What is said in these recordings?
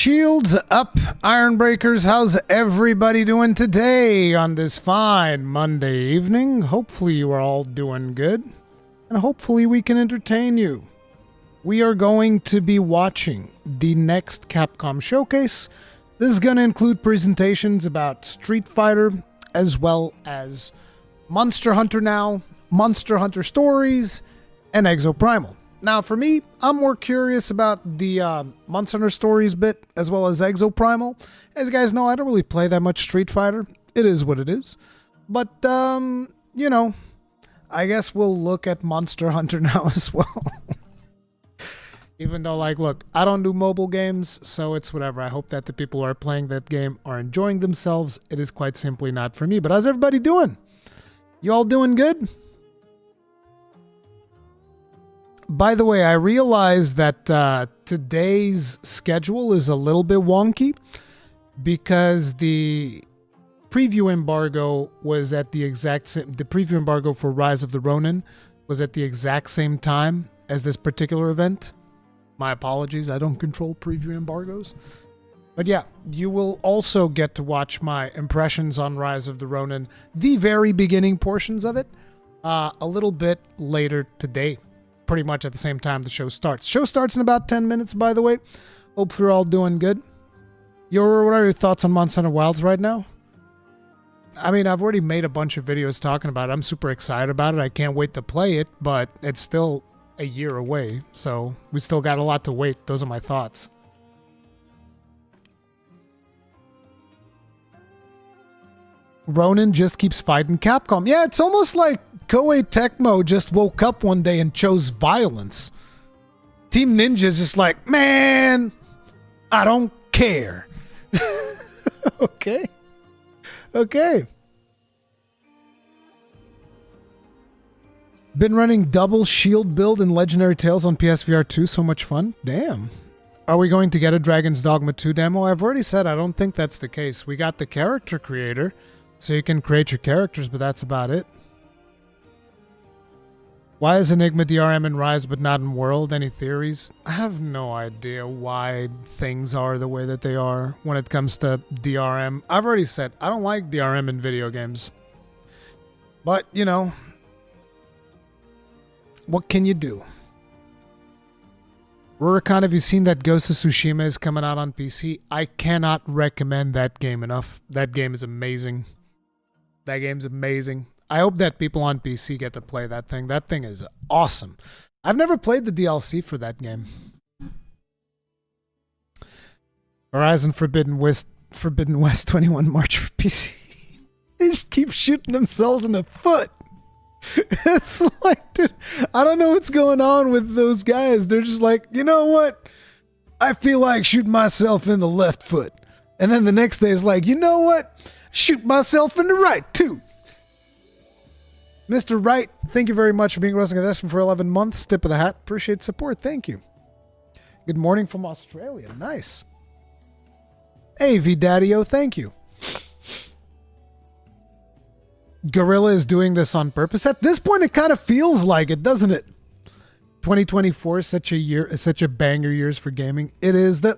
Shields up, Iron Breakers. How's everybody doing today on this fine Monday evening? Hopefully you are all doing good, and hopefully we can entertain you. We are going to be watching the next Capcom showcase. This is going to include presentations about Street Fighter, as well as Monster Hunter Now, Monster Hunter Stories, and Exoprimal. Now, for me, I'm more curious about the Monster Hunter Stories bit, as well as Exoprimal. As you guys know, I don't really play that much Street Fighter. It is what it is. But, you know, I guess we'll look at Monster Hunter now as well. Even though, like, look, I don't do mobile games, so it's whatever. I hope that the people who are playing that game are enjoying themselves. It is quite simply not for me. But how's everybody doing? You all doing good? By the way, I realized that today's schedule is a little bit wonky because the preview embargo was at the exact same... The preview embargo for Rise of the Ronin was at the exact same time as this particular event. My apologies, I don't control preview embargoes. But yeah, you will also get to watch my impressions on Rise of the Ronin, the very beginning portions of it, a little bit later today. Pretty much at the same time the show starts. Show starts in about 10 minutes, by the way. Hope you're all doing good. What are your thoughts on Monster Hunter Wilds right now? I mean, I've already made a bunch of videos talking about it. I'm super excited about it. I can't wait to play it, but it's still a year away, so we still got a lot to wait. Those are my thoughts. Ronin just keeps fighting Capcom. Yeah, it's almost like Koei Tecmo just woke up one day and chose violence. Team Ninja's just like, man, I don't care. Okay. Okay. Been running double shield build in Legendary Tales on PSVR 2. So much fun. Damn. Are we going to get a Dragon's Dogma 2 demo? I've already said I don't think that's the case. We got the character creator, so you can create your characters, but that's about it. Why is Enigma DRM in Rise but not in World? Any theories? I have no idea why things are the way that they are when it comes to DRM. I've already said I don't like DRM in video games. But, you know, what can you do? Rurikhan, have you seen that Ghost of Tsushima is coming out on PC? I cannot recommend that game enough. That game is amazing. That game's amazing. I hope that people on PC get to play that thing. That thing is awesome. I've never played the DLC for that game. Horizon Forbidden West 21 March for PC. They just keep shooting themselves in the foot. It's like, dude, I don't know what's going on with those guys. They're just like, you know what? I feel like shooting myself in the left foot. And then the next day is like, you know what? Shoot myself in the right, too. Mr. Wright, thank you very much for being Wrestling Contestant for 11 months. Tip of the hat. Appreciate support. Thank you. Good morning from Australia. Nice. Hey, V-Daddy-O, thank you. Gorilla is doing this on purpose. At this point, it kind of feels like it, doesn't it? 2024 is such a banger years for gaming. It is. The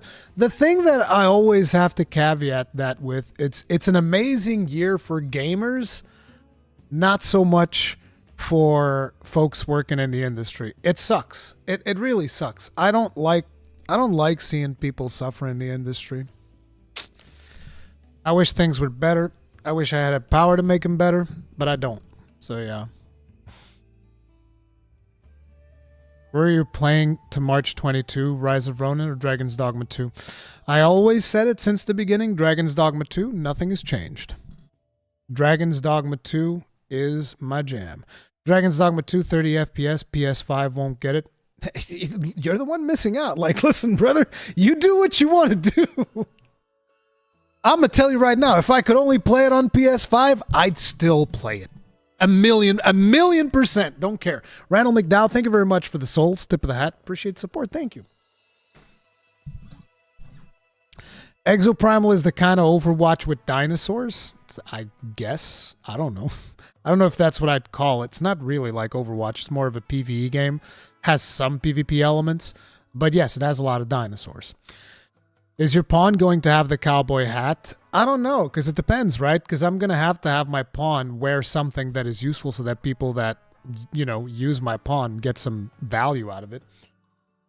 thing that I always have to caveat that with, it's an amazing year for gamers, not so much for folks working in the industry. It sucks. It really sucks. I don't like seeing people suffer in the industry. I wish things were better. I wish I had a power to make them better, but I don't. So yeah. Were you playing to March 22, Rise of Ronin or Dragon's Dogma 2? I always said it since the beginning, Dragon's Dogma 2, nothing has changed. Dragon's Dogma 2 is my jam. Dragon's Dogma 2, 30 FPS, PS5 won't get it. You're the one missing out. Like, listen, brother, you do what you want to do. I'm going to tell you right now, if I could only play it on PS5, I'd still play it. A million %. Don't care. Randall McDowell, thank you very much for the souls. Tip of the hat. Appreciate support. Thank you. Exoprimal is the kind of Overwatch with dinosaurs? I guess. I don't know. I don't know if that's what I'd call it. It's not really like Overwatch. It's more of a PvE game. Has some PvP elements. But yes, it has a lot of dinosaurs. Is your pawn going to have the cowboy hat? I don't know, because it depends, right? Because I'm going to have my pawn wear something that is useful so that people that, you know, use my pawn get some value out of it.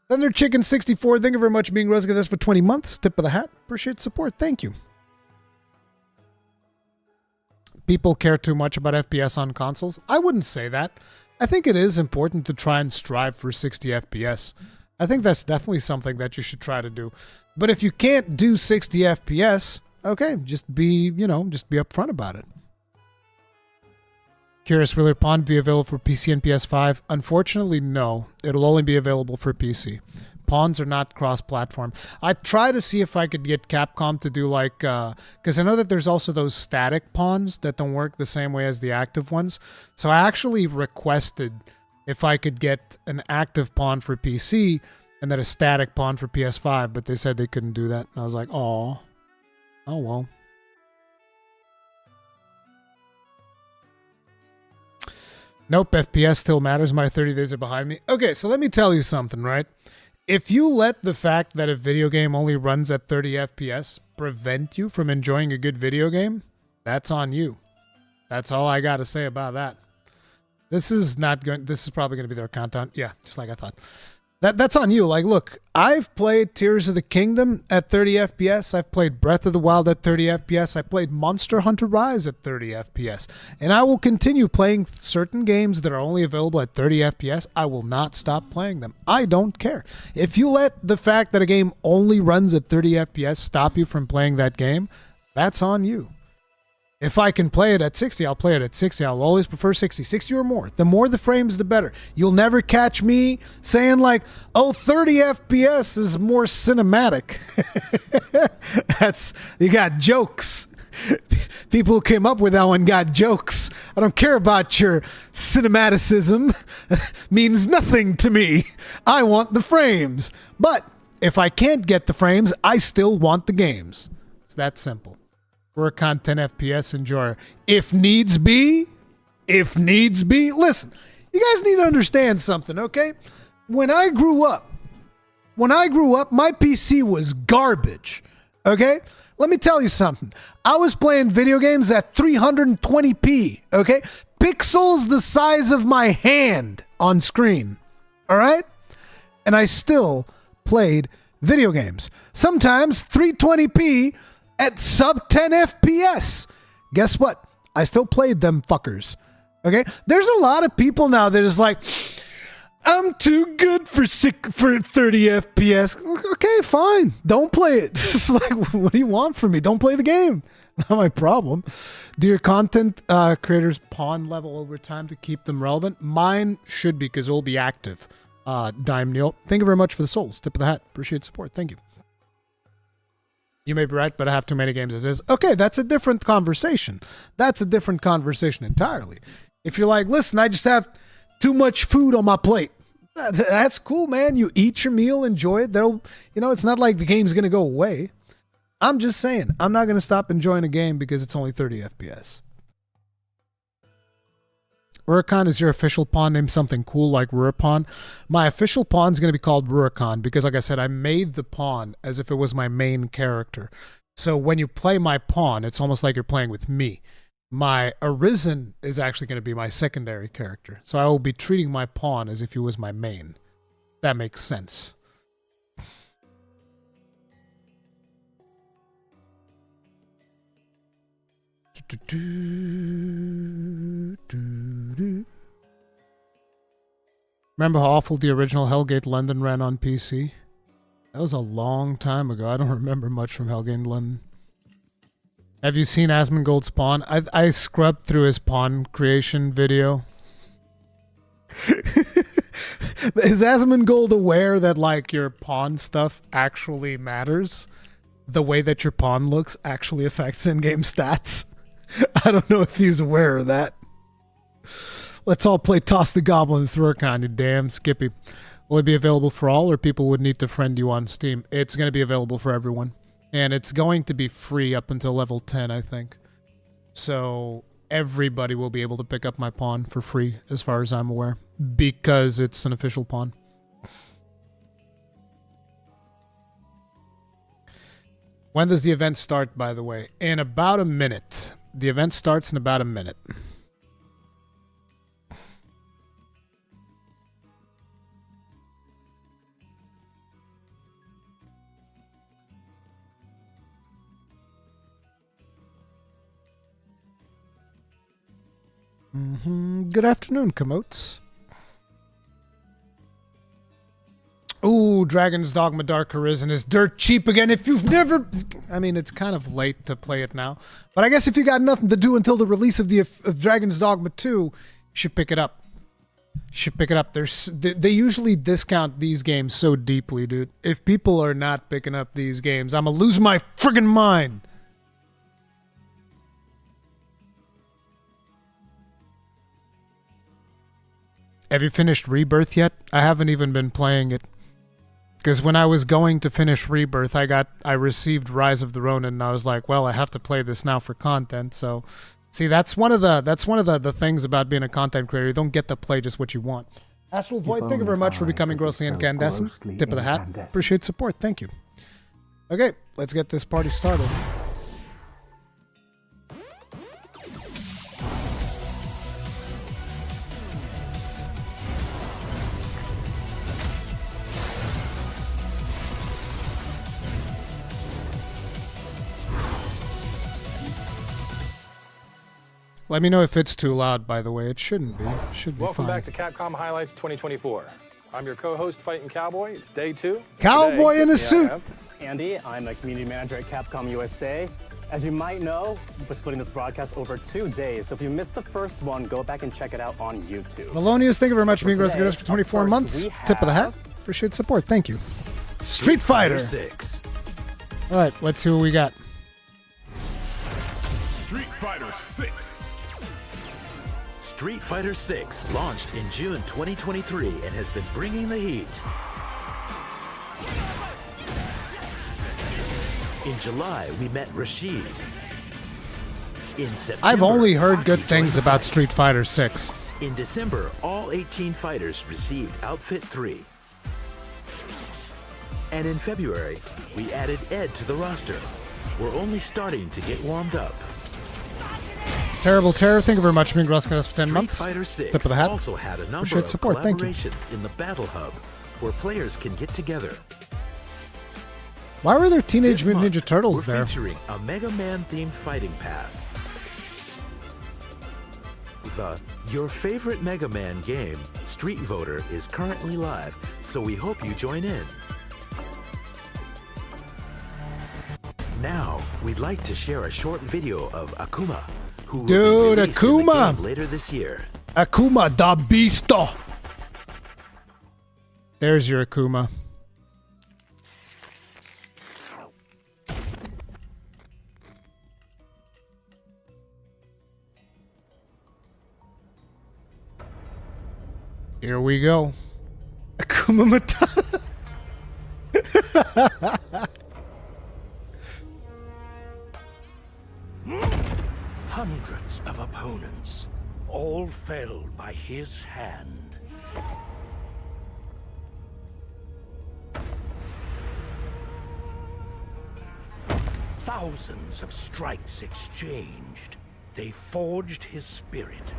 Thunder Chicken 64, thank you very much for being Rosga this for 20 months. Tip of the hat. Appreciate support. Thank you. People care too much about FPS on consoles. I wouldn't say that. I think it is important to try and strive for 60 FPS. I think that's definitely something that you should try to do. But if you can't do 60 FPS, okay, just be upfront about it. Curious, will your pawn be available for PC and PS5? Unfortunately, no. It'll only be available for PC. Pawns are not cross-platform. I try to see if I could get Capcom to do like, because I know that there's also those static pawns that don't work the same way as the active ones. So I actually requested if I could get an active pawn for PC and then a static pawn for PS5, but they said they couldn't do that. And I was like, oh well. Nope, FPS still matters. My 30 days are behind me. Okay, so let me tell you something, right? If you let the fact that a video game only runs at 30 FPS prevent you from enjoying a good video game, that's on you. That's all I got to say about that. This is probably going to be their countdown. Yeah, just like I thought. That's on you. Like, look, I've played Tears of the Kingdom at 30 FPS. I've played Breath of the Wild at 30 FPS. I played Monster Hunter Rise at 30 FPS. And I will continue playing certain games that are only available at 30 FPS. I will not stop playing them. I don't care. If you let the fact that a game only runs at 30 FPS stop you from playing that game, that's on you. If I can play it at 60, I'll play it at 60. I'll always prefer 60. 60 or more. The more the frames, the better. You'll never catch me saying like, oh, 30 FPS is more cinematic. You got jokes. People who came up with that one got jokes. I don't care about your cinematicism. Means nothing to me. I want the frames. But if I can't get the frames, I still want the games. It's that simple. Rurikhan 10 FPS enjoyer. If needs be. Listen, you guys need to understand something, okay? When I grew up, my PC was garbage, okay? Let me tell you something. I was playing video games at 320p, okay? Pixels the size of my hand on screen, all right? And I still played video games. Sometimes 320p at sub 10 FPS. Guess what? I still played them fuckers. Okay? There's a lot of people now that is like, I'm too good for 30 FPS. Okay, fine. Don't play it. It's like, what do you want from me? Don't play the game. Not my problem. Do your content creators pawn level over time to keep them relevant? Mine should be, because it'll be active. Dime Neil, thank you very much for the souls. Tip of the hat. Appreciate support. Thank you. You may be right, but I have too many games as is. Okay, that's a different conversation. That's a different conversation entirely. If you're like, listen, I just have too much food on my plate. That's cool, man. You eat your meal, enjoy it. It's not like the game's going to go away. I'm just saying, I'm not going to stop enjoying a game because it's only 30 FPS. Rurikhan is your official pawn. Name something cool like Rurikhan. My official pawn is going to be called Rurikhan because, like I said, I made the pawn as if it was my main character. So when you play my pawn, it's almost like you're playing with me. My Arisen is actually going to be my secondary character. So I will be treating my pawn as if he was my main. That makes sense. Remember how awful the original Hellgate London ran on PC? That was a long time ago. I don't remember much from Hellgate London. Have you seen Asmongold's pawn? I scrubbed through his pawn creation video. Is Asmongold aware that like your pawn stuff actually matters? The way that your pawn looks actually affects in-game stats? I don't know if he's aware of that. Let's all play Toss the Goblin with Rurikhan, you damn Skippy. Will it be available for all, or people would need to friend you on Steam? It's going to be available for everyone. And it's going to be free up until level 10, I think. So everybody will be able to pick up my pawn for free, as far as I'm aware. Because it's an official pawn. When does the event start, by the way? In about a minute. The event starts in about a minute. Good afternoon, Komotes. Ooh, Dragon's Dogma Dark Arisen is dirt cheap again. If you've never... I mean, it's kind of late to play it now. But I guess if you got nothing to do until the release of Dragon's Dogma 2, you should pick it up. You should pick it up. They usually discount these games so deeply, dude. If people are not picking up these games, I'm gonna lose my friggin' mind. Have you finished Rebirth yet? I haven't even been playing it. Because when I was going to finish Rebirth, I received Rise of the Ronin, and I was like, well, I have to play this now for content. So, see, that's one of the things about being a content creator. You don't get to play just what you want. Astral Void, thank you very much for becoming grossly incandescent. Tip of the hat. Appreciate support. Thank you. Okay, let's get this party started. Let me know if it's too loud, by the way. It shouldn't be. It should be Welcome fine. back to Capcom Highlights 2024. I'm your co-host, Fighting Cowboy. It's day 2. Cowboy Today, in a suit! Andy, I'm a community manager at Capcom USA. As you might know, we're splitting this broadcast over 2 days, so if you missed the first one, go back and check it out on YouTube. Melonius, thank you very much for being today, grossly for 24 months. Tip of the hat. Appreciate support. Thank you. Street Fighter 6. All right, let's see what we got. Street Fighter 6. Street Fighter 6 launched in June 2023 and has been bringing the heat. In July, we met Rashid. In September, I've only heard Aki good things joined about the Street Fighter 6. fight. In December, all 18 fighters received Outfit 3. And in February, we added Ed to the roster. We're only starting to get warmed up. Terrible Terror, thank you very much for being grossly for 10 months. Street Fighter 6 Tip of the hat. also had a number Appreciate of support. Thank you. collaborations in the Battle Hub, where players can get together. Why were there Teenage This Mutant Ninja month, Turtles we're there? featuring a Mega Man themed fighting pass. Your favorite Mega Man game, Street Voter, is currently live, so we hope you join in. Now, we'd like to share a short video of Akuma, who will be Dude, released in the Akuma! game later this year. Akuma da Beasto! There's your Akuma. Here we go. Akuma Matata. Hundreds of opponents, all felled by his hand. Thousands of strikes exchanged. They forged his spirit.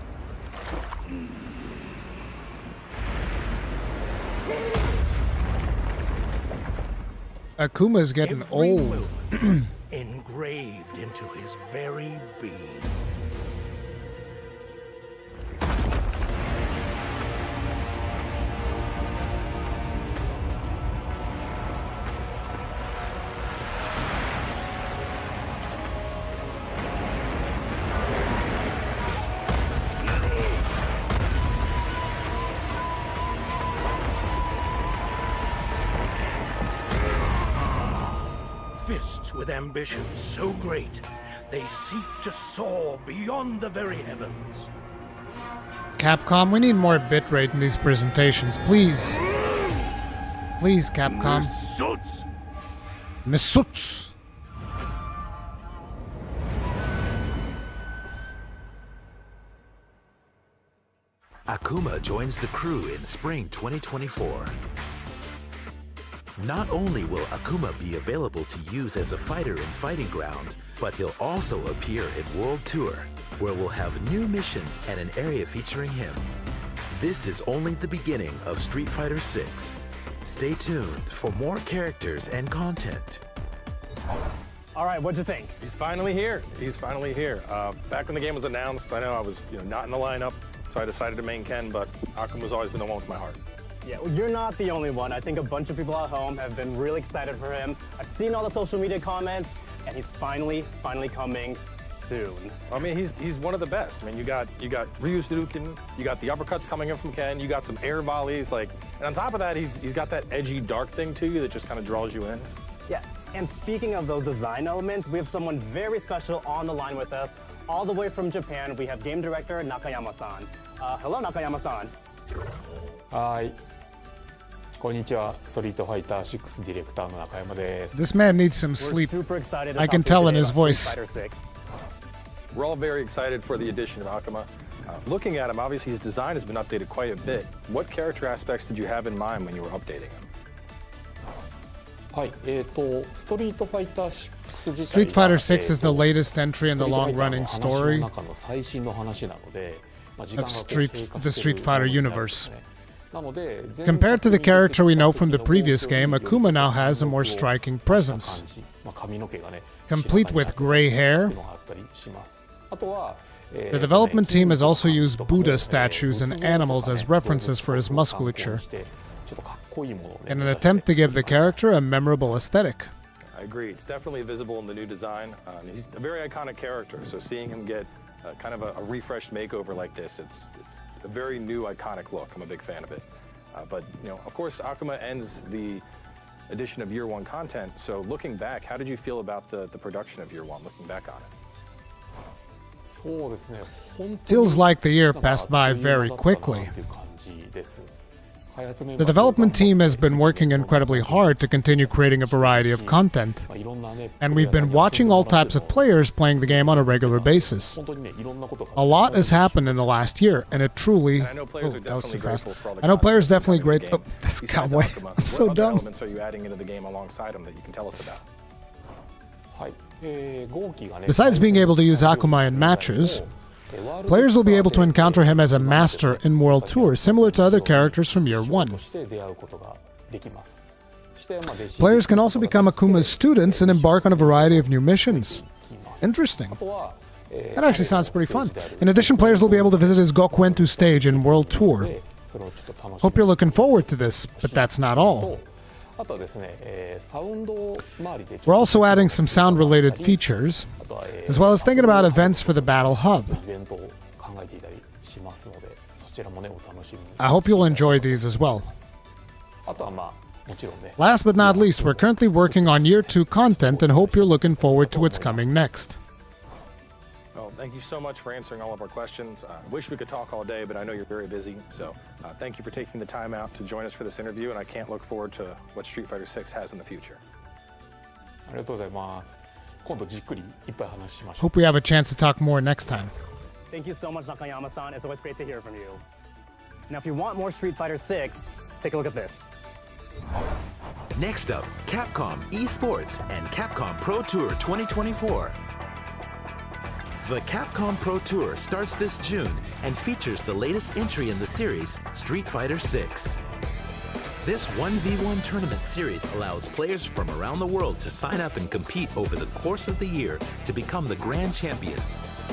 Akuma's getting Every old. movement engraved into his very being. Fists with ambitions so great, they seek to soar beyond the very heavens. Capcom, we need more bitrate in these presentations, please. Please, Capcom. Suits! Misuts. Akuma joins the crew in spring 2024. Not only will Akuma be available to use as a fighter in Fighting Grounds, but he'll also appear in World Tour, where we'll have new missions and an area featuring him. This is only the beginning of Street Fighter 6. Stay tuned for more characters and content. All right, what'd you think? He's finally here. He's finally here. Back when the game was announced, I know I was not in the lineup, so I decided to main Ken, but Akuma's always been the one with my heart. Yeah, well, you're not the only one. I think a bunch of people at home have been really excited for him. I've seen all the social media comments, and he's finally coming soon. I mean, he's one of the best. I mean, you got Ryu's Hadouken, you got the uppercuts coming in from Ken, you got some air volleys, and on top of that, he's got that edgy, dark thing to you that just kind of draws you in. Yeah, and speaking of those design elements, we have someone very special on the line with us. All the way from Japan, we have game director Nakayama-san. Hello, Nakayama-san. はい。こんにちは、ストリートファイター6ディレクターの中山です This man needs some We're sleep. super excited to I talk can to you tell in today his about voice. Street Fighter 6. We're all very excited for the addition of Akuma. Looking at him, obviously his design has been updated quite a bit. What character aspects did you have in mind when you were updating him? はい、ストリートファイター6自体 Street Fighter 6 is the latest entry in the long-running ストリートファイターの話の story 中の最新の話なので、時間 of がこう経過 the してる Street Fighter ものになるんです universe. ね。なので、 Compared to the character we know from the previous game, 前作 Akuma now has a more striking presence, 感じ、髪の毛がね、 complete with gray hair. 白髪になってるのがあったりします。あとは The development team has also used Buddha statues and animals as references for his musculature, ちょっとかっこいいものをね in an attempt to give the character a memorable aesthetic. I agree. It's definitely visible in the new design. He's a very iconic character, so seeing him get kind of a refreshed makeover like this, it's a very new, iconic look. I'm a big fan of it. But, of course, Akuma ends the edition of Year One content. So looking back, how did you feel about the production of Year One, looking back on it? そうですね。 Feels like the year passed by very quickly. The development team has been working incredibly hard to continue creating a variety of content, and we've been watching all types of players playing the game on a regular basis. A lot has happened in the last year, and it truly... And I know players Oh, are that was too definitely fast. grateful for all the I know players content definitely coming in great... the Oh, game. this Besides cowboy. Akuma, I'm so what other dumb. elements are you adding into the game alongside him that you can tell us about? Besides being able to use Akuma in matches, players will be able to encounter him as a master in World Tour, similar to other characters from Year One. Players can also become Akuma's students and embark on a variety of new missions. Interesting. That actually sounds pretty fun. In addition, players will be able to visit his Gokuentu stage in World Tour. Hope you're looking forward to this, but that's not all. We're also adding some sound-related features, as well as thinking about events for the Battle Hub. I hope you'll enjoy these as well. Last but not least, we're currently working on Year 2 content and hope you're looking forward to what's coming next. Well, thank you so much for answering all of our questions. I wish we could talk all day, but I know you're very busy. So thank you for taking the time out to join us for this interview, and I can't look forward to what Street Fighter 6 has in the future. Hope we have a chance to talk more next time. Thank you so much, Nakayama-san. It's always great to hear from you. Now, if you want more Street Fighter 6, take a look at this. Next up, Capcom Esports and Capcom Pro Tour 2024. The Capcom Pro Tour starts this June and features the latest entry in the series, Street Fighter 6. This 1v1 tournament series allows players from around the world to sign up and compete over the course of the year to become the Grand Champion.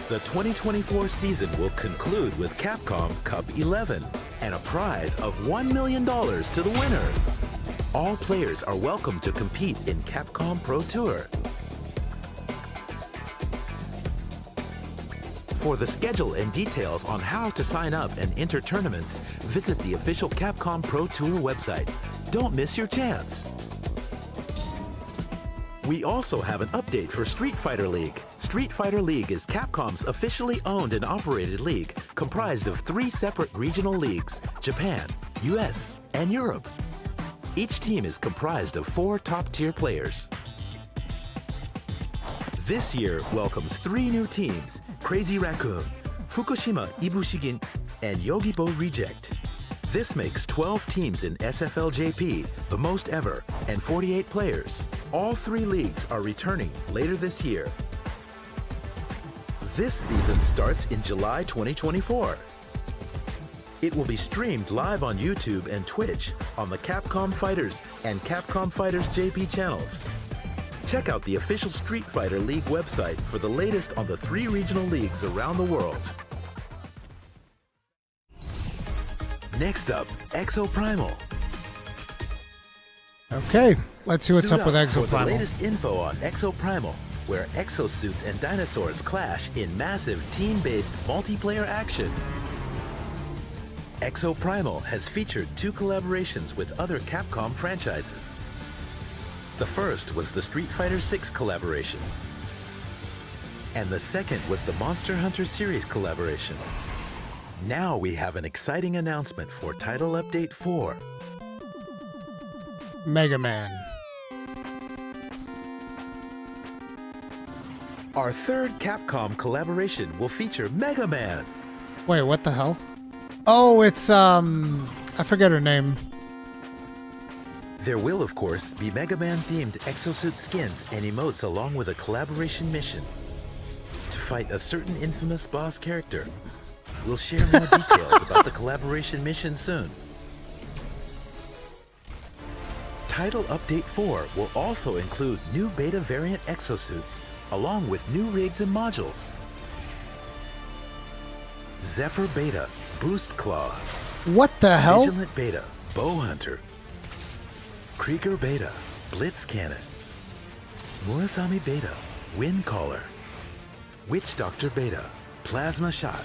The 2024 season will conclude with Capcom Cup 11 and a prize of $1 million to the winner. All players are welcome to compete in Capcom Pro Tour. For the schedule and details on how to sign up and enter tournaments, visit the official Capcom Pro Tour website. Don't miss your chance. We also have an update for Street Fighter League. Street Fighter League is Capcom's officially owned and operated league, comprised of 3 separate regional leagues: Japan, US, and Europe. Each team is comprised of 4 top-tier players. This year welcomes 3 new teams: Crazy Raccoon, Fukushima Ibushigin, and Yogibo Reject. This makes 12 teams in SFLJP, the most ever, and 48 players. All 3 leagues are returning later this year. This season starts in July 2024. It will be streamed live on YouTube and Twitch on the Capcom Fighters and Capcom Fighters JP channels. Check out the official Street Fighter League website for the latest on the 3 regional leagues around the world. Next up, Exoprimal. Okay, let's see what's Suit up with for the Exoprimal. latest info on Exoprimal, where exosuits and dinosaurs clash in massive team-based multiplayer action. Exoprimal has featured 2 collaborations with other Capcom franchises. The first was the Street Fighter VI collaboration, and the second was the Monster Hunter series collaboration. Now we have an exciting announcement for Title Update 4. Mega Man. Our third Capcom collaboration will feature Mega Man. Wait, what the hell? Oh, it's, I forget her name. There will, of course, be Mega Man-themed exosuit skins and emotes along with a collaboration mission to fight a certain infamous boss character. We'll share more details about the collaboration mission soon. Title Update 4 will also include new beta variant exosuits along with new rigs and modules. Zephyr Beta, Boost Claws. What the hell? Vigilant Beta, Bow Hunter. Krieger Beta, Blitz Cannon. Murasami Beta, Wind Caller. Witch Doctor Beta, Plasma Shot.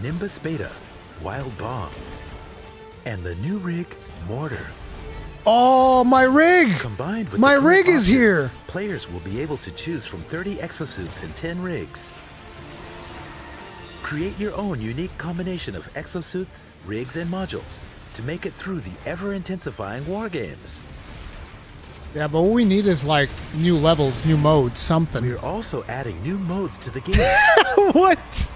Nimbus Beta, Wild Bomb. And the new rig, Mortar. Oh, my rig! Combined with My the current rig is options, here! Players will be able to choose from 30 exosuits and 10 rigs. Create your own unique combination of exosuits, rigs, and modules to make it through the ever-intensifying war games. Yeah, but what we need is like new levels, new modes, something. We're also adding new modes to the game. What?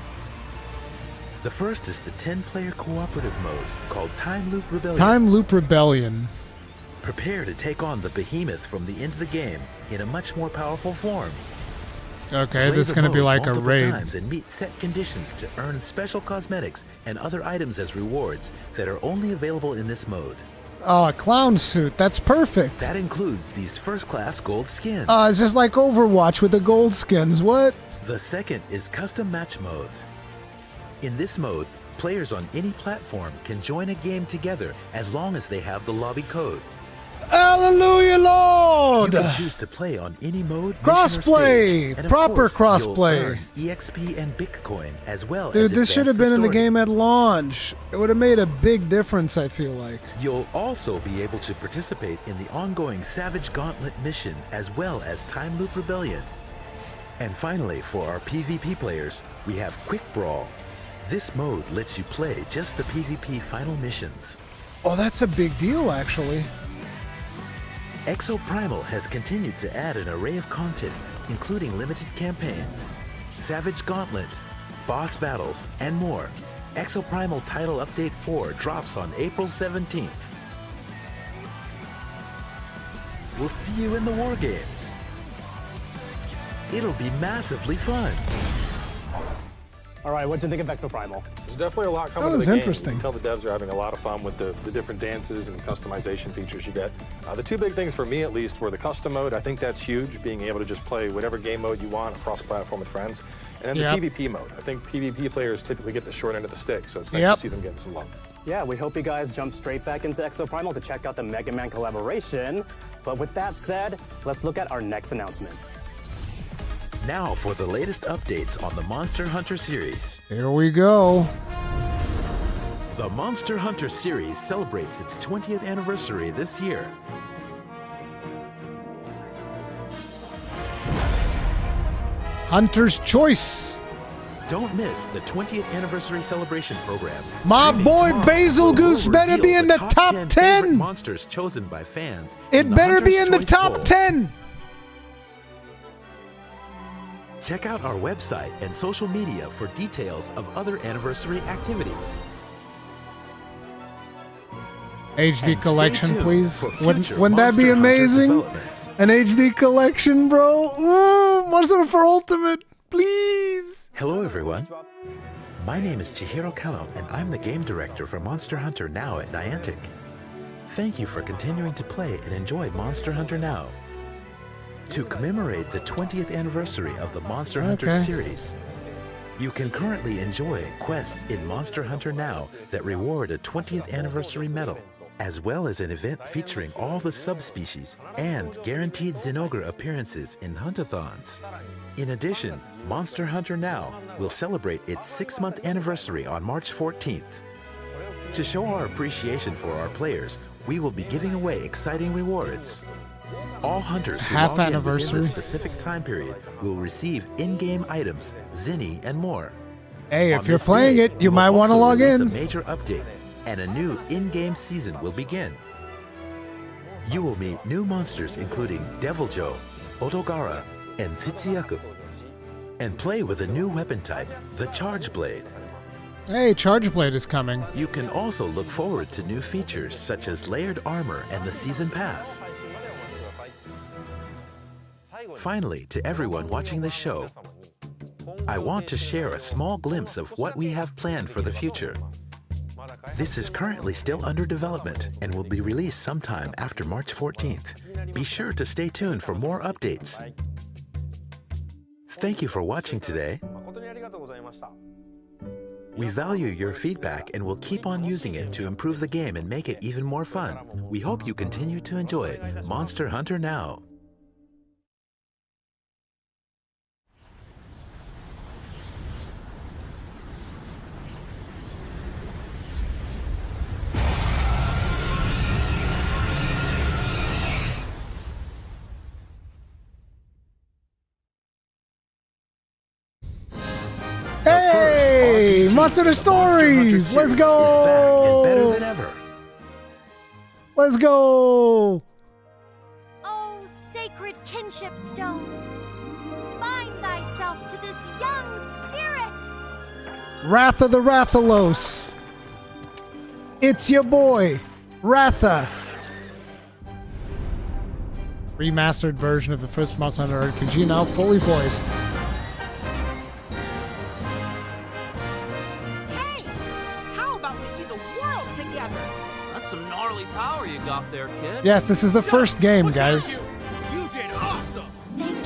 The first is the 10-player cooperative mode called Time Loop Rebellion. Time Loop Rebellion. Prepare to take on the behemoth from the end of the game in a much more powerful form. Okay, Play this is the going to be mode like a multiple raid. times and meet set conditions to earn special cosmetics and other items as rewards that are only available in this mode. Oh, a clown suit. That's perfect. That includes these first-class gold skins. It's just like Overwatch with the gold skins. What? The second is custom match mode. In this mode, players on any platform can join a game together as long as they have the lobby code. Hallelujah, You Lord! can choose to play on any mode, mission, or Crossplay! stage. And of Proper course, you'll crossplay. earn EXP and Bitcoin as well. Dude, as this should have advance been in the story. game at launch. It would have made a big difference, I feel like. You'll also be able to participate in the ongoing Savage Gauntlet mission as well as Time Loop Rebellion. And finally, for our PvP players, we have Quick Brawl. This mode lets you play just the PvP final missions. Oh, that's a big deal, actually. Exoprimal has continued to add an array of content, including limited campaigns, Savage Gauntlet, boss battles, and more. Exoprimal Title Update 4 drops on April 17th. We'll see you in the war games. It'll be massively fun. All right, what do you think of Exoprimal? There's definitely a lot coming That to was the game. interesting. You can tell the devs are having a lot of fun with the different dances and customization features you get. The 2 big things for me, at least, were the custom mode. I think that's huge, being able to just play whatever game mode you want across platform with friends. And then the PvP mode. I think PvP players typically get the short end of the stick, so it's nice to see them getting some love. Yeah, we hope you guys jump straight back into Exoprimal to check out the Mega Man collaboration. But with that said, let's look at our next announcement. Now for the latest updates on the Monster Hunter series. Here we go. The Monster Hunter series celebrates its 20th anniversary this year. Hunter's Choice. Don't miss the 20th anniversary celebration program. My Streaming boy tomorrow, Basil where we'll Goose better reveal be in the top 10 10. favorite monsters chosen by fans. It in the better be Hunter's in the Choice top Poll. 10. Check out our website and social media for details of other anniversary activities. HD And collection, stay tuned please. for Wouldn't future that be Monster Hunter amazing? developments. An HD collection, bro. Ooh, Monster Hunter for Ultimate, please. Hello, everyone. My name is Chihiro Kano, and I'm the game director for Monster Hunter Now at Niantic. Thank you for continuing to play and enjoy Monster Hunter Now. To commemorate the 20th anniversary of the Monster Hunter Okay. series, you can currently enjoy quests in Monster Hunter Now that reward a 20th anniversary medal, as well as an event featuring all the subspecies and guaranteed Zenogre appearances in Huntathons. In addition, Monster Hunter Now will celebrate its 6-month anniversary on March 14th. To show our appreciation for our players, we will be giving away exciting rewards. All hunters who Half log in within anniversary. the specific time period will receive in-game items, Zenny, and more. Hey, On if you're this playing day, it, we you will might want to also log release in. a major update, and a new in-game season will begin. You will meet new monsters including Deviljho, Odogara, and Tsitsuyaku, and play with a new weapon type, the Charge Blade. Hey, Charge Blade is coming. You can also look forward to new features such as layered armor and the Season Pass. Finally, to everyone watching this show, I want to share a small glimpse of what we have planned for the future. This is currently still under development and will be released sometime after March 14th. Be sure to stay tuned for more updates. Thank you for watching today. We value your feedback and will keep on using it to improve the game and make it even more fun. We hope you continue to enjoy Monster Hunter Now. Hey, Monster Hunter Stories. Let's Is back and better go. than ever. Let's go. Oh, sacred kinship stone, bind thyself to this young spirit. Wrath of the Rathalos. It's your boy, Ratha. Remastered version of the first Monster Hunter RPG, now fully voiced. Hey, how about we see the world together? That's some gnarly power you got there, kid. Yes, this is the first game, Look guys. at you. You did awesome. Thank you.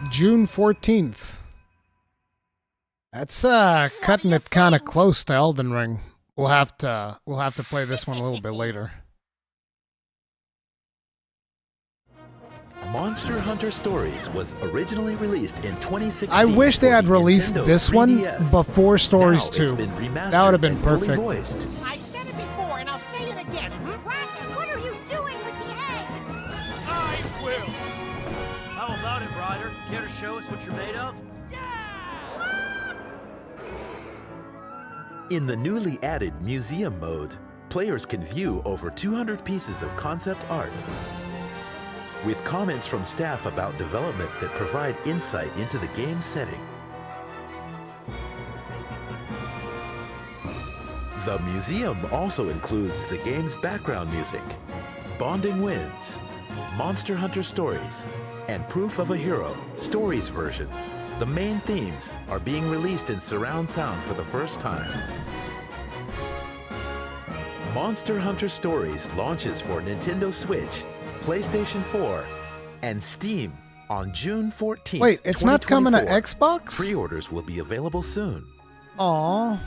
June 14th. That's cutting it kind of close to Elden Ring. We'll have to play this one a little bit later. Monster Hunter Stories was originally released in 2016. I wish they for had the released Nintendo this one 3DS. before Stories Now it's 2. been remastered That would have been and fully perfect. voiced. I said it before, and I'll say it again. Raptor, what are you doing with the egg? I will. How about it, Ryder? Care to show us what you're made of? In the newly added Museum mode, players can view over 200 pieces of concept art, with comments from staff about development that provide insight into the game's setting. The museum also includes the game's background music, Bonding Winds, Monster Hunter Stories, and Proof of a Hero Stories version. The main themes are being released in surround sound for the first time. Monster Hunter Stories launches for Nintendo Switch, PlayStation 4, and Steam On June 14th, Wait, it's not coming to 2024, Xbox? Pre-orders will be available soon. Aw.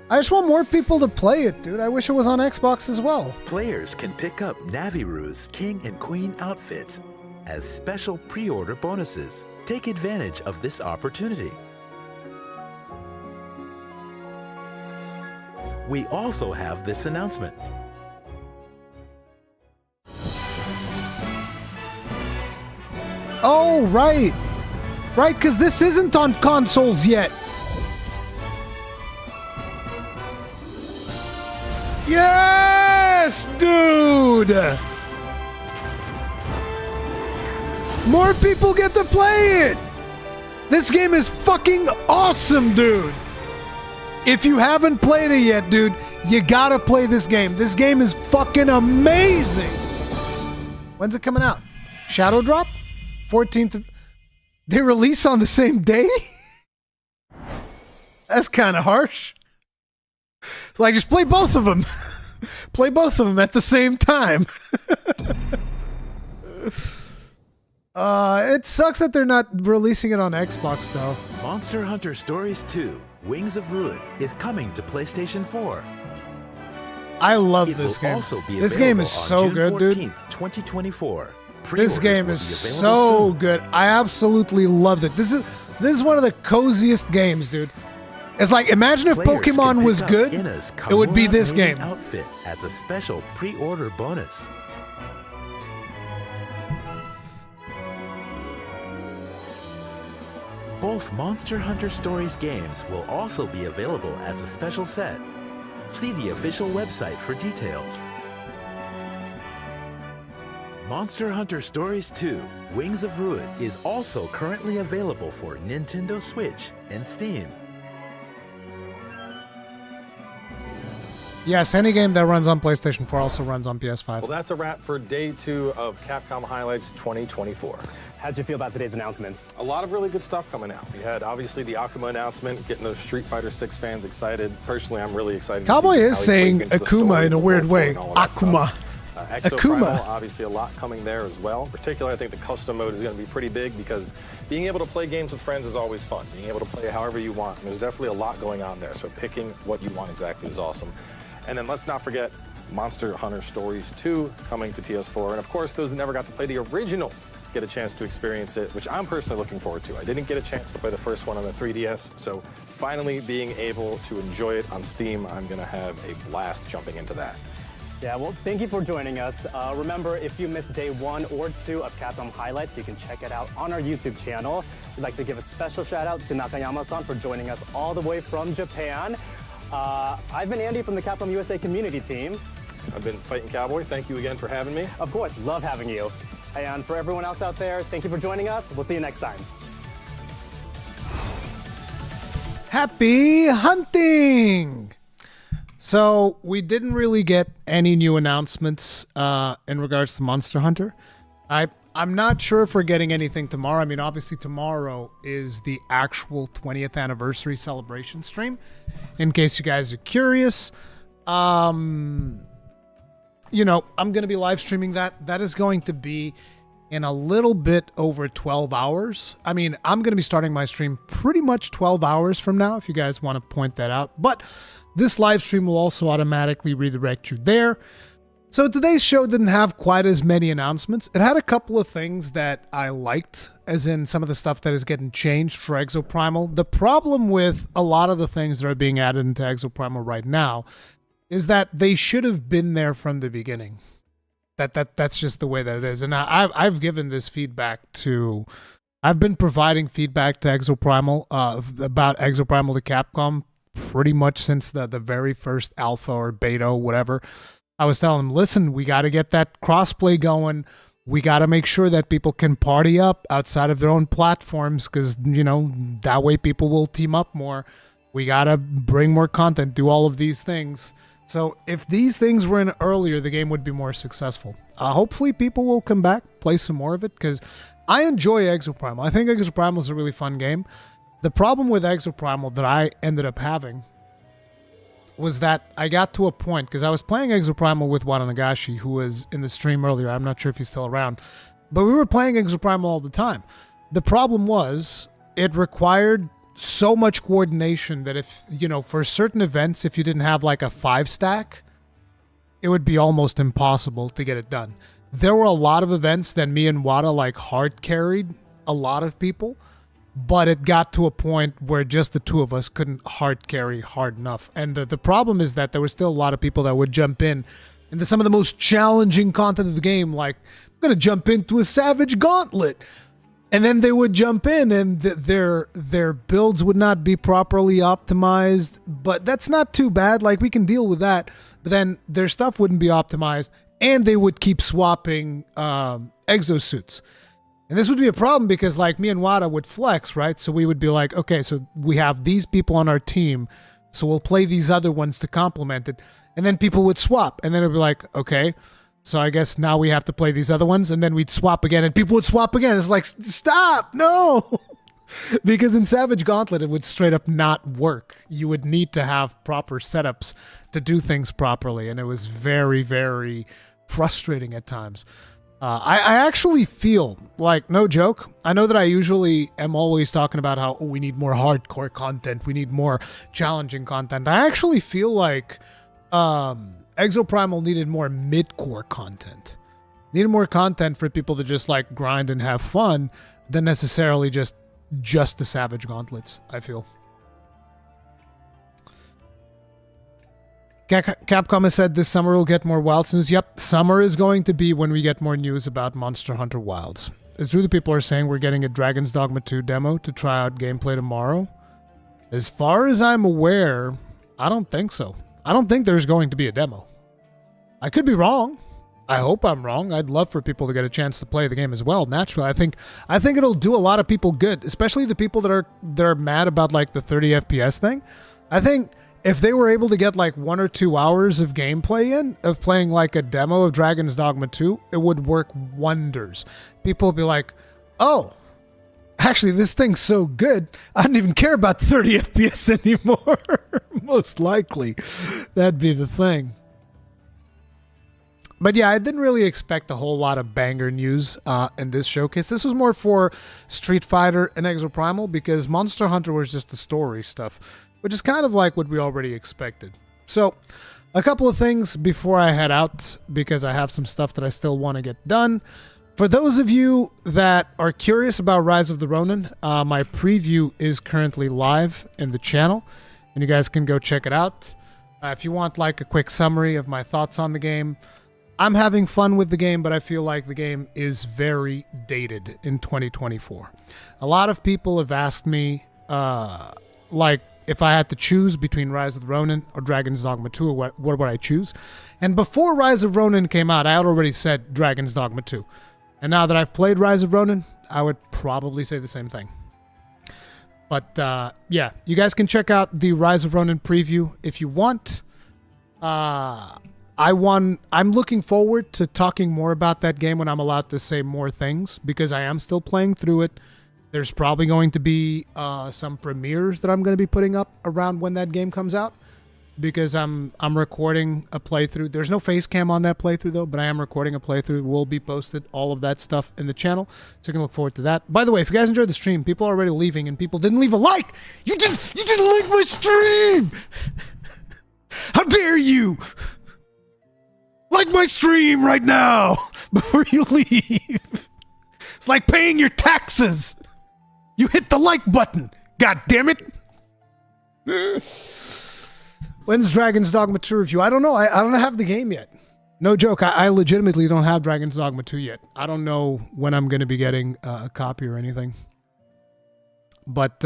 I just want more people to play it, dude. I wish it was on Xbox as well. Players can pick up Naviru's King and Queen outfits as special pre-order bonuses. Take advantage of this opportunity. We also have this announcement. Oh, right. Right, because this isn't on consoles yet. Yes, dude! More people get to play it! This game is fucking awesome, dude! If you haven't played it yet, dude, you gotta play this game. This game is fucking amazing! When's it coming out? Shadow Drop? 14th of... They release on the same day? That's kind of harsh. So I just play both of them. Play both of them at the same time. It sucks that they're not releasing it on Xbox, though. Monster Hunter Stories 2, Wings of Ruin, is coming to PlayStation 4. I love It this will game. also be This game available is so on good, June dude. 14th, 2024. This Pre-orders game will is be available so soon. good. I absolutely loved it. This is one of the coziest games, dude. It's like, imagine if Players can Pokemon pick was up good, Ina's it would be Kamura this main game. outfit as a special pre-order bonus. Both Monster Hunter Stories games will also be available as a special set. See the official website for details. Monster Hunter Stories 2, Wings of Ruin is also currently available for Nintendo Switch and Steam. Yes, any game that runs on PlayStation 4 also runs on PS5. Well, that's a wrap for day 2 of Capcom Highlights 2024. How'd you feel about today's announcements? A lot of really good stuff coming out. We had obviously the Akuma announcement, getting those Street Fighter 6 fans excited. Personally, I'm really excited. Cowboy to see is just how he plays saying into the Akuma story, in a the weird roleplay way. and all of that Akuma. stuff. Exoprimal, Akuma. obviously a lot coming there as well. Particularly, I think the custom mode is going to be pretty big because being able to play games with friends is always fun. Being able to play however you want. And there's definitely a lot going on there. So picking what you want exactly is awesome. And then let's not forget Monster Hunter Stories 2 coming to PS4. And of course, those that never got to play the original get a chance to experience it, which I'm personally looking forward to. I didn't get a chance to play the first one on the 3DS, so finally being able to enjoy it on Steam, I'm going to have a blast jumping into that. Yeah, well, thank you for joining us. Remember, if you missed day 1 or 2 of Capcom Highlights, you can check it out on our YouTube channel. We'd like to give a special shout out to Nakayama-san for joining us all the way from Japan. I've been Andy from the Capcom USA community team. I've been Fighting Cowboy. Thank you again for having me. Of course, love having you. And for everyone else out there, thank you for joining us. We'll see you next time. Happy hunting! So, we didn't really get any new announcements in regards to Monster Hunter. I'm not sure if we're getting anything tomorrow. I mean, obviously tomorrow is the actual 20th anniversary celebration stream, in case you guys are curious. You know, I'm going to be live streaming that. That is going to be in a little bit over 12 hours. I mean, I'm going to be starting my stream pretty much 12 hours from now, if you guys want to point that out. But this live stream will also automatically redirect you there. So today's show didn't have quite as many announcements. It had a couple of things that I liked, as in some of the stuff that is getting changed for Exoprimal. The problem with a lot of the things that are being added into Exoprimal right now is that they should have been there from the beginning. That's just the way that it is. And I've given this feedback to... I've been providing feedback to Exoprimal about Exoprimal to Capcom pretty much since the very first alpha or beta or whatever. I was telling them, listen, we got to get that crossplay going. We got to make sure that people can party up outside of their own platforms because, you know, that way people will team up more. We got to bring more content, do all of these things. So if these things were in earlier, the game would be more successful. Hopefully people will come back, play some more of it, because I enjoy Exoprimal. I think Exoprimal is a really fun game. The problem with Exoprimal that I ended up having was that I got to a point, because I was playing Exoprimal with Watanagashi, who was in the stream earlier. I'm not sure if he's still around. But we were playing Exoprimal all the time. The problem was it required so much coordination that if, for certain events, if you didn't have like a 5-stack, it would be almost impossible to get it done. There were a lot of events that me and Wada like hard carried a lot of people, but it got to a point where just the two of us couldn't hard carry hard enough. And the problem is that there were still a lot of people that would jump in into some of the most challenging content of the game, like, I'm going to jump into a Savage Gauntlet. And then they would jump in and their builds would not be properly optimized. But that's not too bad. Like, we can deal with that. But then their stuff wouldn't be optimized. And they would keep swapping exosuits. And this would be a problem because, like, me and Wada would flex, right? So we would be like, okay, so we have these people on our team. So we'll play these other ones to complement it. And then people would swap. And then it would be like, okay, so I guess now we have to play these other ones, and then we'd swap again, and people would swap again. It's like, stop, no! Because in Savage Gauntlet, it would straight up not work. You would need to have proper setups to do things properly, and it was very, very frustrating at times. I actually feel, like, no joke, I know that I usually am always talking about how we need more hardcore content, we need more challenging content. I actually feel like Exoprimal needed more mid-core content. Needed more content for people to just like grind and have fun than necessarily just the Savage Gauntlets, I feel. Capcom has said this summer we'll get more Wilds news. Yep, summer is going to be when we get more news about Monster Hunter Wilds. As true, the people are saying we're getting a Dragon's Dogma 2 demo to try out gameplay tomorrow. As far as I'm aware, I don't think so. I don't think there's going to be a demo. I could be wrong. I hope I'm wrong. I'd love for people to get a chance to play the game as well. Naturally, I think it'll do a lot of people good, especially the people that are mad about like the 30 FPS thing. I think if they were able to get like 1 or 2 hours of gameplay in, of playing like a demo of Dragon's Dogma 2, it would work wonders. People would be like, oh, actually, this thing's so good, I don't even care about 30 FPS anymore. Most likely. That'd be the thing. But yeah, I didn't really expect a whole lot of banger news in this showcase. This was more for Street Fighter and Exoprimal because Monster Hunter was just the story stuff, which is kind of like what we already expected. So, a couple of things before I head out because I have some stuff that I still want to get done. For those of you that are curious about Rise of the Ronin, my preview is currently live in the channel, and you guys can go check it out. If you want like a quick summary of my thoughts on the game, I'm having fun with the game, but I feel like the game is very dated in 2024. A lot of people have asked me, like, if I had to choose between Rise of the Ronin or Dragon's Dogma 2, what would I choose? And before Rise of Ronin came out, I had already said Dragon's Dogma 2. And now that I've played Rise of Ronin, I would probably say the same thing. But, yeah, you guys can check out the Rise of Ronin preview if you want. I'm looking forward to talking more about that game when I'm allowed to say more things because I am still playing through it. There's probably going to be some premieres that I'm going to be putting up around when that game comes out because I'm recording a playthrough. There's no face cam on that playthrough though, but I am recording a playthrough. It will be posted, all of that stuff in the channel, so you can look forward to that. By the way, if you guys enjoyed the stream, people are already leaving and people didn't leave a like. You didn't like my stream. How dare you? Like my stream right now before you leave. It's like paying your taxes. You hit the like button. God damn it. When's Dragon's Dogma 2 review? I don't know. I don't have the game yet. No joke. I legitimately don't have Dragon's Dogma 2 yet. I don't know when I'm going to be getting a copy or anything. But,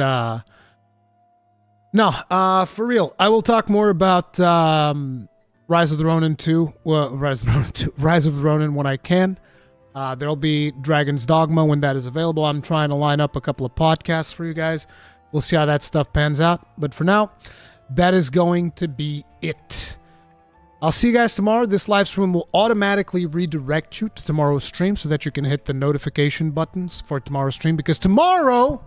no, for real. I will talk more about Rise of the Ronin 2. Well, Rise of the Ronin when I can. There'll be Dragon's Dogma when that is available. I'm trying to line up a couple of podcasts for you guys. We'll see how that stuff pans out. But for now, that is going to be it. I'll see you guys tomorrow. This live stream will automatically redirect you to tomorrow's stream so that you can hit the notification buttons for tomorrow's stream. Because tomorrow,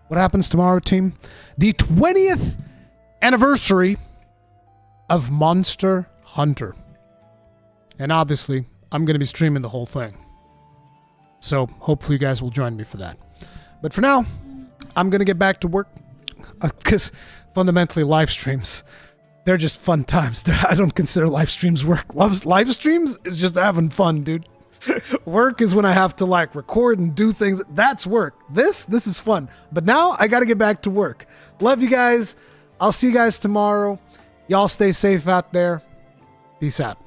what happens tomorrow, team? The 20th anniversary of Monster Hunter. And obviously, I'm going to be streaming the whole thing. So hopefully you guys will join me for that. But for now, I'm going to get back to work because fundamentally live streams, they're just fun times. I don't consider live streams work. Live streams is just having fun, dude. Work is when I have to like record and do things. That's work. This is fun. But now I got to get back to work. Love you guys. I'll see you guys tomorrow. Y'all stay safe out there. Peace out.